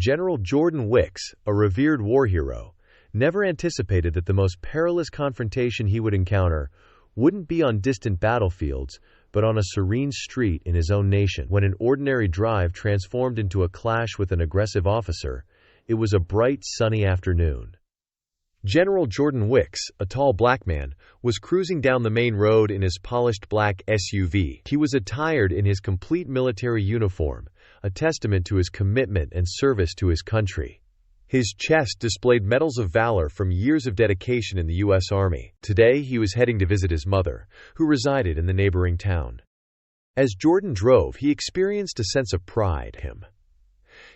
General Jordan Wicks, a revered war hero, never anticipated that the most perilous confrontation he would encounter wouldn't be on distant battlefields, but on a serene street in his own nation. When an ordinary drive transformed into a clash with an aggressive officer, it was a bright, sunny afternoon. General Jordan Wicks, a tall black man, was cruising down the main road in his polished black SUV. He was attired in his complete military uniform, a testament to his commitment and service to his country. His chest displayed medals of valor from years of dedication in the U.S. Army. Today, he was heading to visit his mother, who resided in the neighboring town. As Jordan drove, he experienced a sense of pride in him.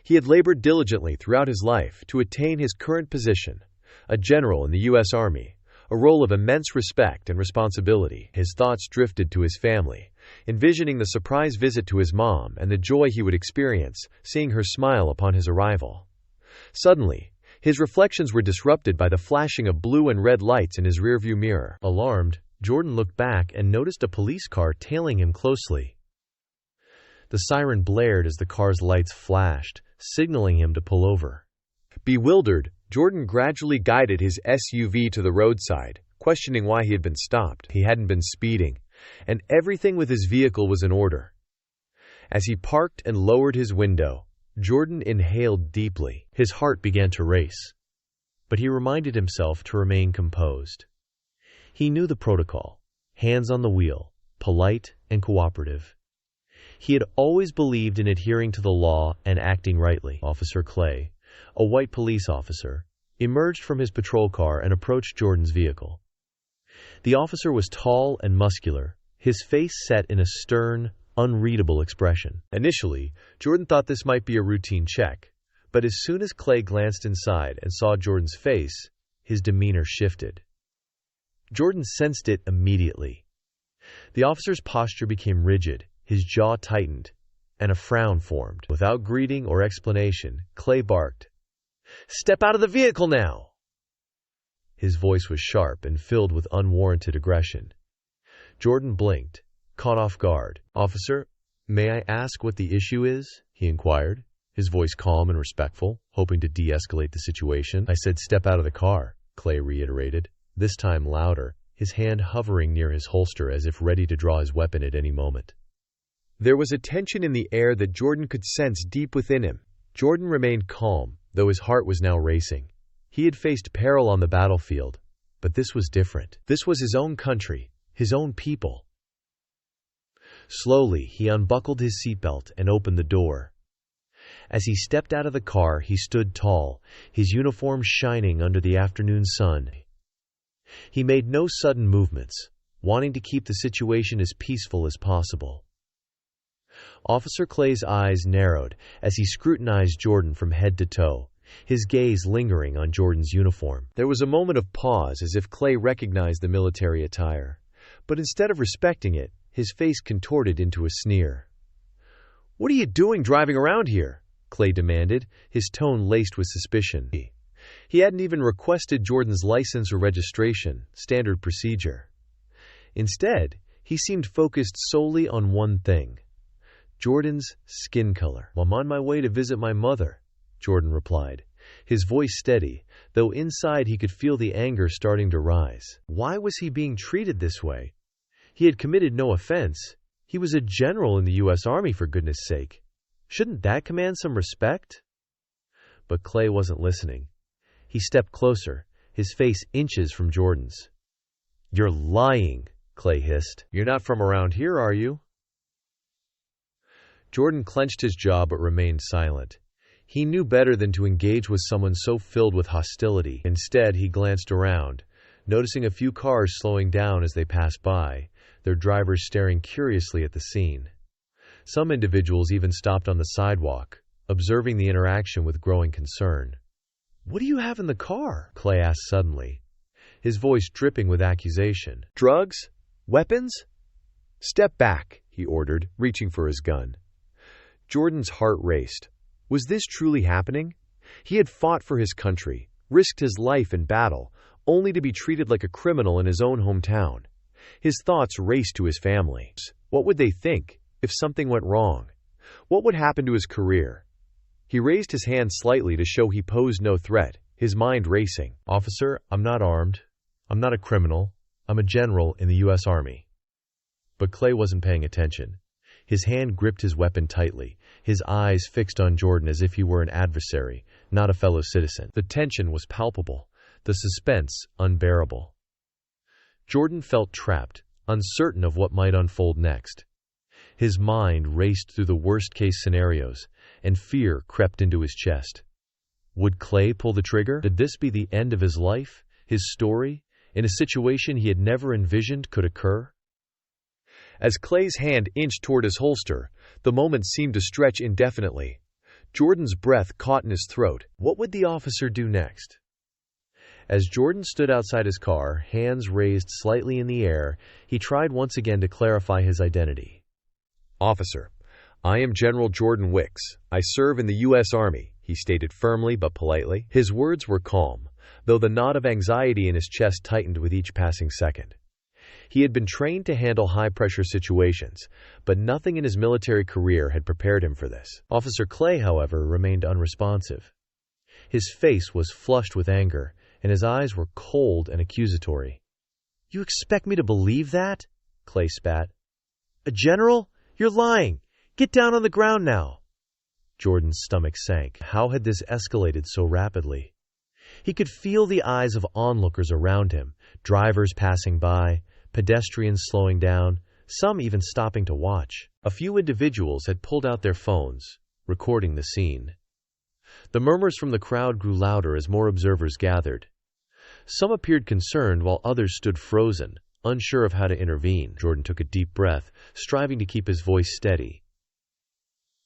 He had labored diligently throughout his life to attain his current position, a general in the U.S. Army, a role of immense respect and responsibility. His thoughts drifted to his family, envisioning the surprise visit to his mom and the joy he would experience seeing her smile upon his arrival. Suddenly, his reflections were disrupted by the flashing of blue and red lights in his rearview mirror. Alarmed, Jordan looked back and noticed a police car tailing him closely. The siren blared as the car's lights flashed, signaling him to pull over. Bewildered, Jordan gradually guided his SUV to the roadside, questioning why he had been stopped. He hadn't been speeding, and everything with his vehicle was in order. As he parked and lowered his window, Jordan inhaled deeply. His heart began to race, but he reminded himself to remain composed. He knew the protocol: hands on the wheel, polite and cooperative. He had always believed in adhering to the law and acting rightly. Officer Clay, a white police officer, emerged from his patrol car and approached Jordan's vehicle. The officer was tall and muscular, his face set in a stern, unreadable expression. Initially, Jordan thought this might be a routine check, but as soon as Clay glanced inside and saw Jordan's face, his demeanor shifted. Jordan sensed it immediately. The officer's posture became rigid, his jaw tightened, and a frown formed. Without greeting or explanation, Clay barked, "Step out of the vehicle now!" His voice was sharp and filled with unwarranted aggression. Jordan blinked, caught off guard. "Officer, may I ask what the issue is?" he inquired, his voice calm and respectful, hoping to de-escalate the situation. "I said step out of the car," Clay reiterated, this time louder, his hand hovering near his holster as if ready to draw his weapon at any moment. There was a tension in the air that Jordan could sense deep within him. Jordan remained calm, though his heart was now racing. He had faced peril on the battlefield, but this was different. This was his own country, his own people. Slowly, he unbuckled his seatbelt and opened the door. As he stepped out of the car, he stood tall, his uniform shining under the afternoon sun. He made no sudden movements, wanting to keep the situation as peaceful as possible. Officer Clay's eyes narrowed as he scrutinized Jordan from head to toe, his gaze lingering on Jordan's uniform. There was a moment of pause as if Clay recognized the military attire, but instead of respecting it, his face contorted into a sneer. "What are you doing driving around here?" Clay demanded, his tone laced with suspicion. He hadn't even requested Jordan's license or registration, standard procedure. Instead, he seemed focused solely on one thing: Jordan's skin color. "I'm on my way to visit my mother," Jordan replied, his voice steady, though inside he could feel the anger starting to rise. Why was he being treated this way? He had committed no offense. He was a general in the U.S. Army, for goodness sake. Shouldn't that command some respect? But Clay wasn't listening. He stepped closer, his face inches from Jordan's. "You're lying," Clay hissed. "You're not from around here, are you?" Jordan clenched his jaw but remained silent. He knew better than to engage with someone so filled with hostility. Instead, he glanced around, noticing a few cars slowing down as they passed by, their drivers staring curiously at the scene. Some individuals even stopped on the sidewalk, observing the interaction with growing concern. "What do you have in the car?" Clay asked suddenly, his voice dripping with accusation. "Drugs? Weapons?" "Step back," he ordered, reaching for his gun. Jordan's heart raced. Was this truly happening? He had fought for his country, risked his life in battle, only to be treated like a criminal in his own hometown. His thoughts raced to his family. What would they think if something went wrong? What would happen to his career? He raised his hand slightly to show he posed no threat, his mind racing. "Officer, I'm not armed. I'm not a criminal. I'm a general in the U.S. Army." But Clay wasn't paying attention. His hand gripped his weapon tightly, his eyes fixed on Jordan as if he were an adversary, not a fellow citizen. The tension was palpable, the suspense unbearable. Jordan felt trapped, uncertain of what might unfold next. His mind raced through the worst-case scenarios, and fear crept into his chest. Would Clay pull the trigger? Could this be the end of his life, his story, in a situation he had never envisioned could occur? As Clay's hand inched toward his holster, the moment seemed to stretch indefinitely. Jordan's breath caught in his throat. What would the officer do next? As Jordan stood outside his car, hands raised slightly in the air, he tried once again to clarify his identity. "Officer, I am General Jordan Wicks. I serve in the U.S. Army," he stated firmly but politely. His words were calm, though the knot of anxiety in his chest tightened with each passing second. He had been trained to handle high-pressure situations, but nothing in his military career had prepared him for this. Officer Clay, however, remained unresponsive. His face was flushed with anger, and his eyes were cold and accusatory. "You expect me to believe that?" Clay spat. "A general? You're lying! Get down on the ground now!" Jordan's stomach sank. How had this escalated so rapidly? He could feel the eyes of onlookers around him, drivers passing by, pedestrians slowing down, some even stopping to watch. A few individuals had pulled out their phones, recording the scene. The murmurs from the crowd grew louder as more observers gathered. Some appeared concerned while others stood frozen, unsure of how to intervene. Jordan took a deep breath, striving to keep his voice steady.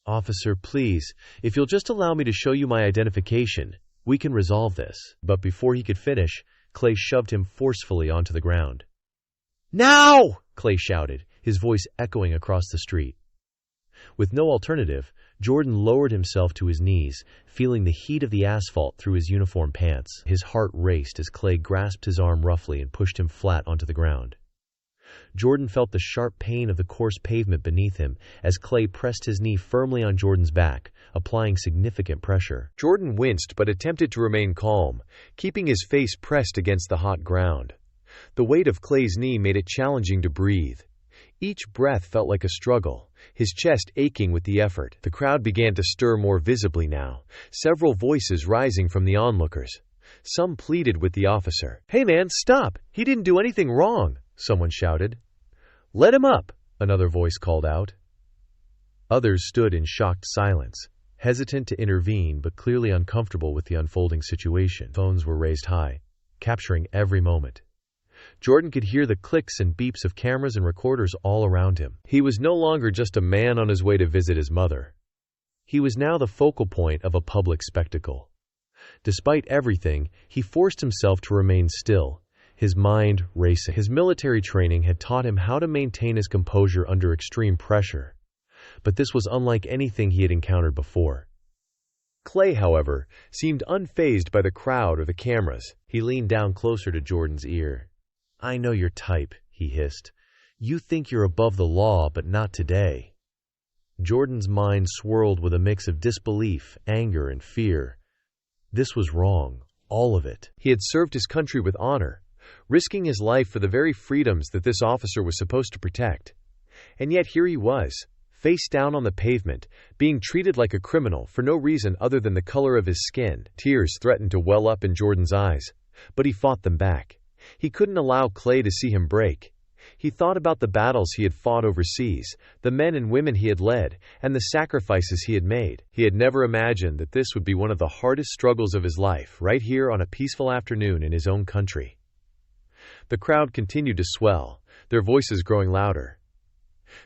"Officer, please, if you'll just allow me to show you my identification, we can resolve this." But before he could finish, Clay shoved him forcefully onto the ground. "Now!" Clay shouted, his voice echoing across the street. With no alternative, Jordan lowered himself to his knees, feeling the heat of the asphalt through his uniform pants. His heart raced as Clay grasped his arm roughly and pushed him flat onto the ground. Jordan felt the sharp pain of the coarse pavement beneath him as Clay pressed his knee firmly on Jordan's back, applying significant pressure. Jordan winced but attempted to remain calm, keeping his face pressed against the hot ground. The weight of Clay's knee made it challenging to breathe. Each breath felt like a struggle, his chest aching with the effort. The crowd began to stir more visibly now, several voices rising from the onlookers. Some pleaded with the officer. "Hey man, stop! He didn't do anything wrong!" someone shouted. "Let him up!" another voice called out. Others stood in shocked silence, hesitant to intervene but clearly uncomfortable with the unfolding situation. Phones were raised high, capturing every moment. Jordan could hear the clicks and beeps of cameras and recorders all around him. He was no longer just a man on his way to visit his mother. He was now the focal point of a public spectacle. Despite everything, he forced himself to remain still, his mind racing. His military training had taught him how to maintain his composure under extreme pressure, but this was unlike anything he had encountered before. Clay, however, seemed unfazed by the crowd or the cameras. He leaned down closer to Jordan's ear. "I know your type," he hissed. "You think you're above the law, but not today." Jordan's mind swirled with a mix of disbelief, anger, and fear. This was wrong, all of it. He had served his country with honor, risking his life for the very freedoms that this officer was supposed to protect. And yet here he was, face down on the pavement, being treated like a criminal for no reason other than the color of his skin. Tears threatened to well up in Jordan's eyes, but he fought them back. He couldn't allow Clay to see him break. He thought about the battles he had fought overseas, the men and women he had led, and the sacrifices he had made. He had never imagined that this would be one of the hardest struggles of his life, right here on a peaceful afternoon in his own country. The crowd continued to swell, their voices growing louder.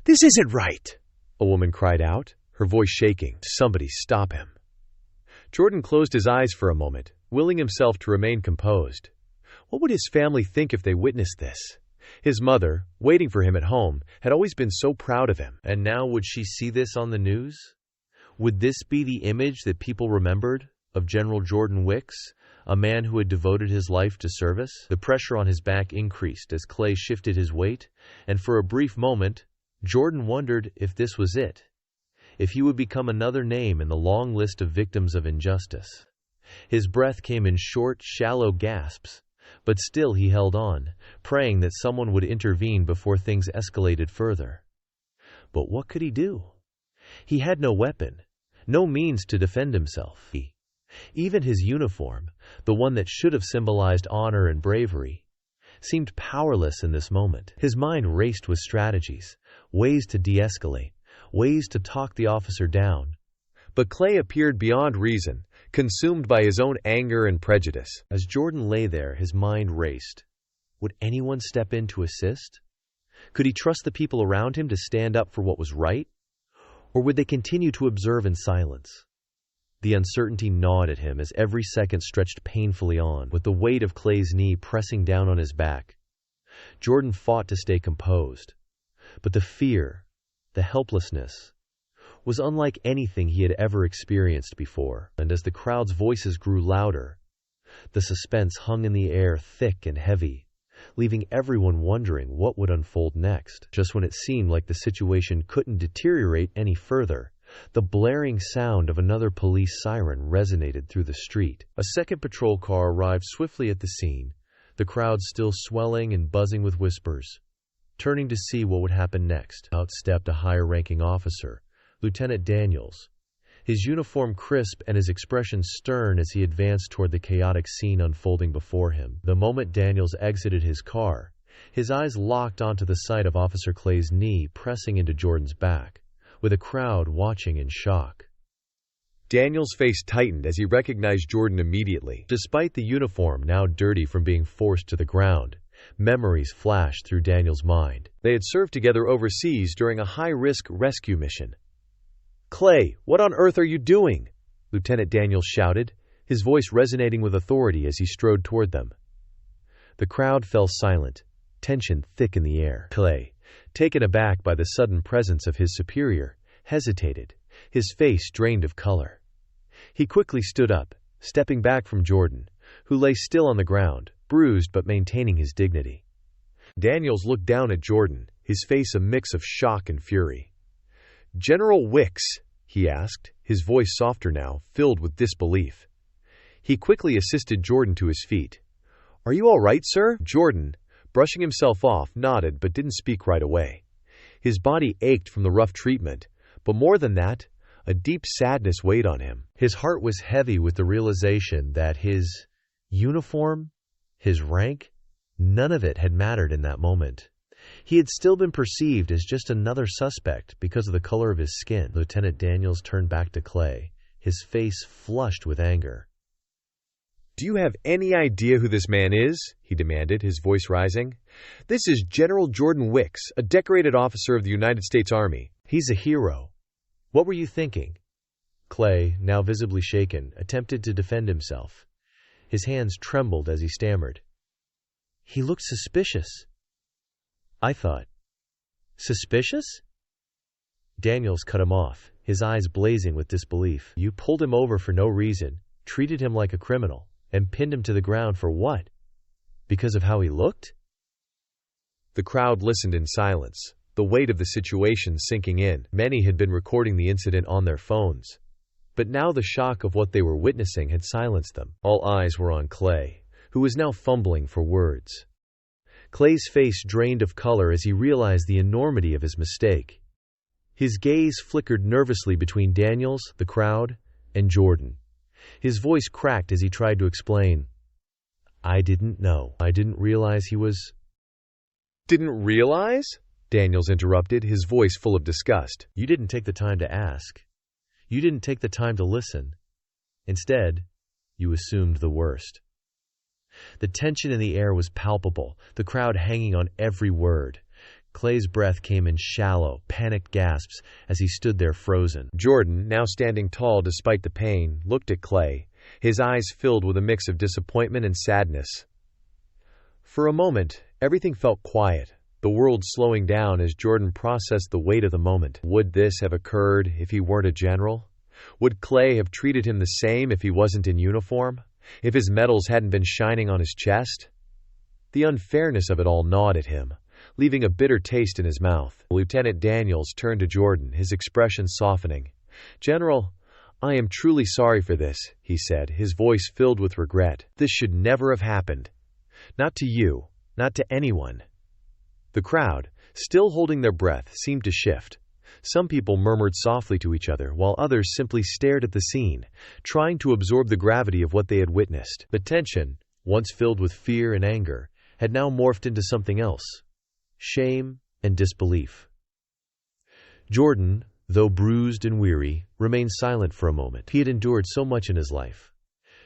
"This isn't right!" a woman cried out, her voice shaking. "Somebody stop him." Jordan closed his eyes for a moment, willing himself to remain composed. What would his family think if they witnessed this? His mother, waiting for him at home, had always been so proud of him. And now would she see this on the news? Would this be the image that people remembered of General Jordan Wicks, a man who had devoted his life to service? The pressure on his back increased as Clay shifted his weight, and for a brief moment, Jordan wondered if this was it. if he would become another name in the long list of victims of injustice. His breath came in short, shallow gasps, but still he held on, praying that someone would intervene before things escalated further. But what could he do? He had no weapon, no means to defend himself. Even his uniform, the one that should have symbolized honor and bravery, seemed powerless in this moment. His mind raced with strategies, ways to de-escalate, ways to talk the officer down. But Clay appeared beyond reason, consumed by his own anger and prejudice. As Jordan lay there, his mind raced. Would anyone step in to assist? Could he trust the people around him to stand up for what was right? Or would they continue to observe in silence? The uncertainty gnawed at him as every second stretched painfully on, with the weight of Clay's knee pressing down on his back. Jordan fought to stay composed, but the fear, the helplessness, was unlike anything he had ever experienced before. And as the crowd's voices grew louder, the suspense hung in the air thick and heavy, leaving everyone wondering what would unfold next. Just when it seemed like the situation couldn't deteriorate any further, the blaring sound of another police siren resonated through the street. A second patrol car arrived swiftly at the scene, the crowd still swelling and buzzing with whispers. Turning to see what would happen next, out stepped a higher-ranking officer, Lieutenant Daniels, his uniform crisp and his expression stern as he advanced toward the chaotic scene unfolding before him. The moment Daniels exited his car, his eyes locked onto the sight of Officer Clay's knee pressing into Jordan's back, with a crowd watching in shock. Daniels' face tightened as he recognized Jordan immediately. Despite the uniform now dirty from being forced to the ground, memories flashed through Daniels' mind. They had served together overseas during a high-risk rescue mission. "Clay, what on earth are you doing?" Lieutenant Daniels shouted, his voice resonating with authority as he strode toward them. The crowd fell silent, tension thick in the air. Clay, taken aback by the sudden presence of his superior, hesitated, his face drained of color. He quickly stood up, stepping back from Jordan, who lay still on the ground, bruised but maintaining his dignity. Daniels looked down at Jordan, his face a mix of shock and fury. "General Wicks?" he asked, his voice softer now, filled with disbelief. He quickly assisted Jordan to his feet. "Are you all right, sir?" Jordan, brushing himself off, nodded but didn't speak right away. His body ached from the rough treatment, but more than that, a deep sadness weighed on him. His heart was heavy with the realization that his uniform, his rank, none of it had mattered in that moment. He had still been perceived as just another suspect because of the color of his skin. Lieutenant Daniels turned back to Clay, his face flushed with anger. "Do you have any idea who this man is?" he demanded, his voice rising. "This is General Jordan Wicks, a decorated officer of the United States Army. He's a hero. What were you thinking?" Clay, now visibly shaken, attempted to defend himself. His hands trembled as he stammered. "He looked suspicious. I thought." "Suspicious?" Daniels cut him off, his eyes blazing with disbelief. "You pulled him over for no reason, treated him like a criminal, and pinned him to the ground for what? Because of how he looked?" The crowd listened in silence, the weight of the situation sinking in. Many had been recording the incident on their phones, but now the shock of what they were witnessing had silenced them. All eyes were on Clay, who was now fumbling for words. Clay's face drained of color as he realized the enormity of his mistake. His gaze flickered nervously between Daniels, the crowd, and Jordan. His voice cracked as he tried to explain. "I didn't know. I didn't realize he was—" "Didn't realize?" Daniels interrupted, his voice full of disgust. "You didn't take the time to ask. You didn't take the time to listen. Instead, you assumed the worst." The tension in the air was palpable, the crowd hanging on every word. Clay's breath came in shallow, panicked gasps as he stood there frozen. Jordan, now standing tall despite the pain, looked at Clay, his eyes filled with a mix of disappointment and sadness. For a moment, everything felt quiet, the world slowing down as Jordan processed the weight of the moment. Would this have occurred if he weren't a general? Would Clay have treated him the same if he wasn't in uniform? If his medals hadn't been shining on his chest? The unfairness of it all gnawed at him, leaving a bitter taste in his mouth. Lieutenant Daniels turned to Jordan, his expression softening. "General, I am truly sorry for this," he said, his voice filled with regret. "This should never have happened. Not to you, not to anyone." The crowd, still holding their breath, seemed to shift. Some people murmured softly to each other, while others simply stared at the scene, trying to absorb the gravity of what they had witnessed. The tension, once filled with fear and anger, had now morphed into something else: shame and disbelief. Jordan, though bruised and weary, remained silent for a moment. He had endured so much in his life,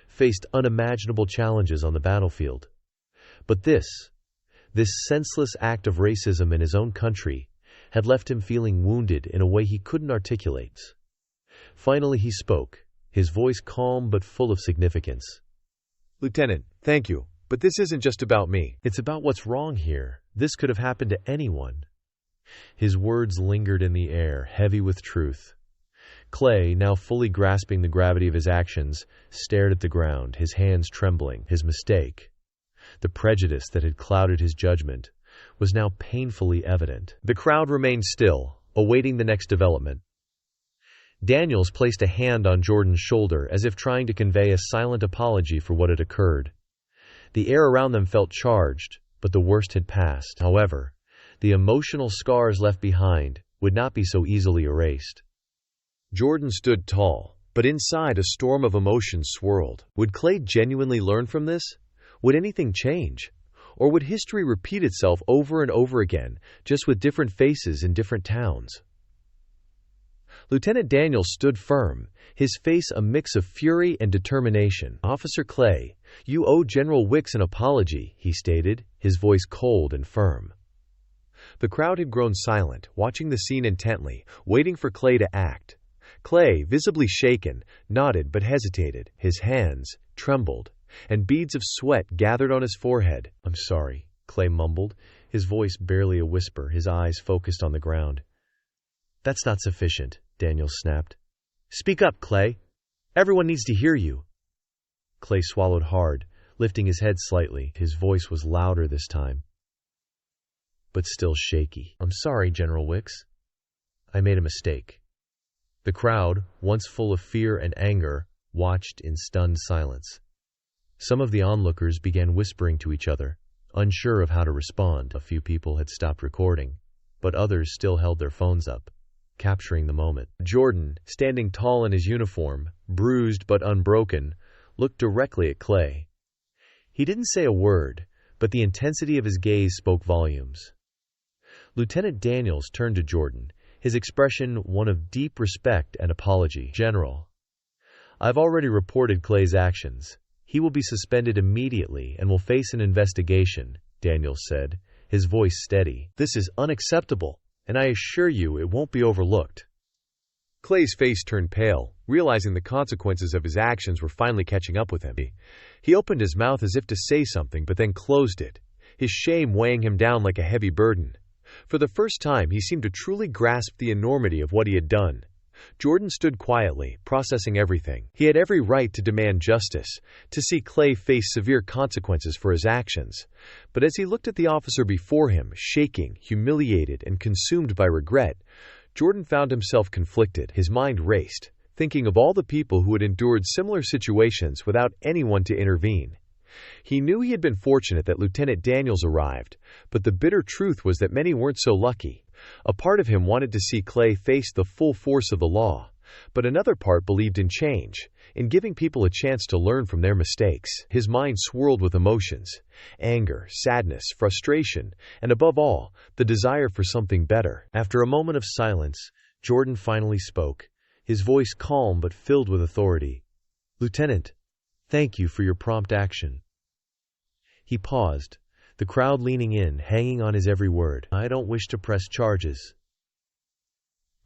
faced unimaginable challenges on the battlefield. But this senseless act of racism in his own country had left him feeling wounded in a way he couldn't articulate. Finally he spoke, his voice calm but full of significance. "Lieutenant, thank you, but this isn't just about me. It's about what's wrong here. This could have happened to anyone." His words lingered in the air, heavy with truth. Clay, now fully grasping the gravity of his actions, stared at the ground, his hands trembling. His mistake, the prejudice that had clouded his judgment, was now painfully evident. The crowd remained still, awaiting the next development. Daniels placed a hand on Jordan's shoulder, as if trying to convey a silent apology for what had occurred. The air around them felt charged, but the worst had passed. However, the emotional scars left behind would not be so easily erased. Jordan stood tall, but inside a storm of emotion swirled. Would Clay genuinely learn from this? Would anything change? Or would history repeat itself over and over again, just with different faces in different towns? Lieutenant Daniels stood firm, his face a mix of fury and determination. "Officer Clay, you owe General Wicks an apology," he stated, his voice cold and firm. The crowd had grown silent, watching the scene intently, waiting for Clay to act. Clay, visibly shaken, nodded but hesitated. His hands trembled, and beads of sweat gathered on his forehead. "I'm sorry," Clay mumbled, his voice barely a whisper, his eyes focused on the ground. "That's not sufficient," Daniels snapped. "Speak up, Clay. Everyone needs to hear you." Clay swallowed hard, lifting his head slightly. His voice was louder this time, but still shaky. "I'm sorry, General Wicks. I made a mistake." The crowd, once full of fear and anger, watched in stunned silence. Some of the onlookers began whispering to each other, unsure of how to respond. A few people had stopped recording, but others still held their phones up, capturing the moment. Jordan, standing tall in his uniform, bruised but unbroken, looked directly at Clay. He didn't say a word, but the intensity of his gaze spoke volumes. Lieutenant Daniels turned to Jordan, his expression one of deep respect and apology. "General, I've already reported Clay's actions. He will be suspended immediately and will face an investigation," Daniels said, his voice steady. "This is unacceptable, and I assure you it won't be overlooked." Clay's face turned pale, realizing the consequences of his actions were finally catching up with him. He opened his mouth as if to say something, but then closed it, his shame weighing him down like a heavy burden. For the first time, he seemed to truly grasp the enormity of what he had done. Jordan stood quietly, processing everything. He had every right to demand justice, to see Clay face severe consequences for his actions. But as he looked at the officer before him, shaking, humiliated, and consumed by regret, Jordan found himself conflicted. His mind raced, thinking of all the people who had endured similar situations without anyone to intervene. He knew he had been fortunate that Lieutenant Daniels arrived, but the bitter truth was that many weren't so lucky. A part of him wanted to see Clay face the full force of the law, but another part believed in change, in giving people a chance to learn from their mistakes. His mind swirled with emotions: anger, sadness, frustration, and above all, the desire for something better. After a moment of silence, Jordan finally spoke, his voice calm but filled with authority. "Lieutenant, thank you for your prompt action." He paused, the crowd leaning in, hanging on his every word. "I don't wish to press charges."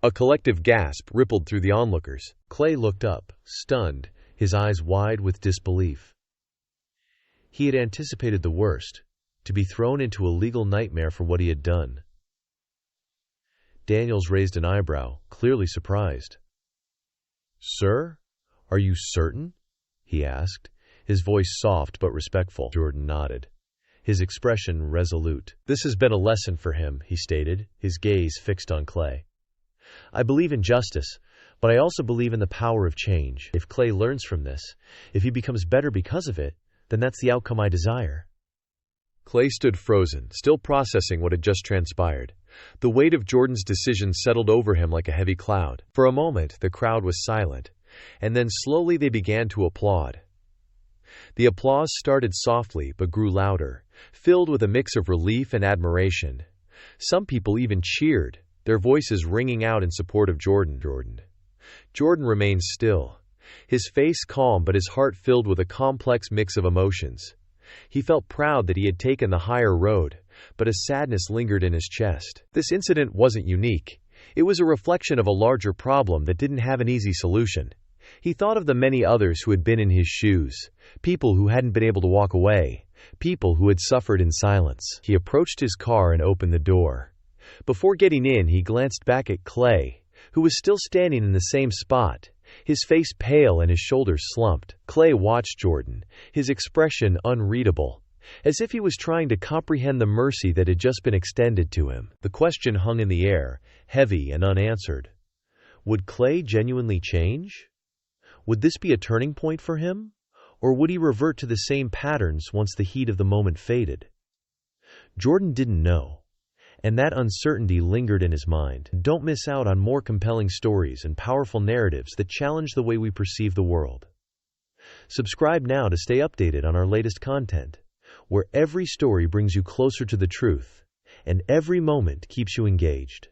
A collective gasp rippled through the onlookers. Clay looked up, stunned, his eyes wide with disbelief. He had anticipated the worst, to be thrown into a legal nightmare for what he had done. Daniels raised an eyebrow, clearly surprised. "Sir, are you certain?" he asked, his voice soft but respectful. Jordan nodded, his expression resolute. "This has been a lesson for him," he stated, his gaze fixed on Clay. "I believe in justice, but I also believe in the power of change. If Clay learns from this, if he becomes better because of it, then that's the outcome I desire." Clay stood frozen, still processing what had just transpired. The weight of Jordan's decision settled over him like a heavy cloud. For a moment, the crowd was silent, and then slowly they began to applaud. The applause started softly but grew louder, filled with a mix of relief and admiration. Some people even cheered, their voices ringing out in support of Jordan. Jordan remained still, his face calm but his heart filled with a complex mix of emotions. He felt proud that he had taken the higher road, but a sadness lingered in his chest. This incident wasn't unique. It was a reflection of a larger problem that didn't have an easy solution. He thought of the many others who had been in his shoes, people who hadn't been able to walk away, people who had suffered in silence. He approached his car and opened the door. Before getting in, he glanced back at Clay, who was still standing in the same spot, his face pale and his shoulders slumped. Clay watched Jordan, his expression unreadable, as if he was trying to comprehend the mercy that had just been extended to him. The question hung in the air, heavy and unanswered. Would Clay genuinely change? Would this be a turning point for him? Or would he revert to the same patterns once the heat of the moment faded? Jordan didn't know, and that uncertainty lingered in his mind. Don't miss out on more compelling stories and powerful narratives that challenge the way we perceive the world. Subscribe now to stay updated on our latest content, where every story brings you closer to the truth, and every moment keeps you engaged.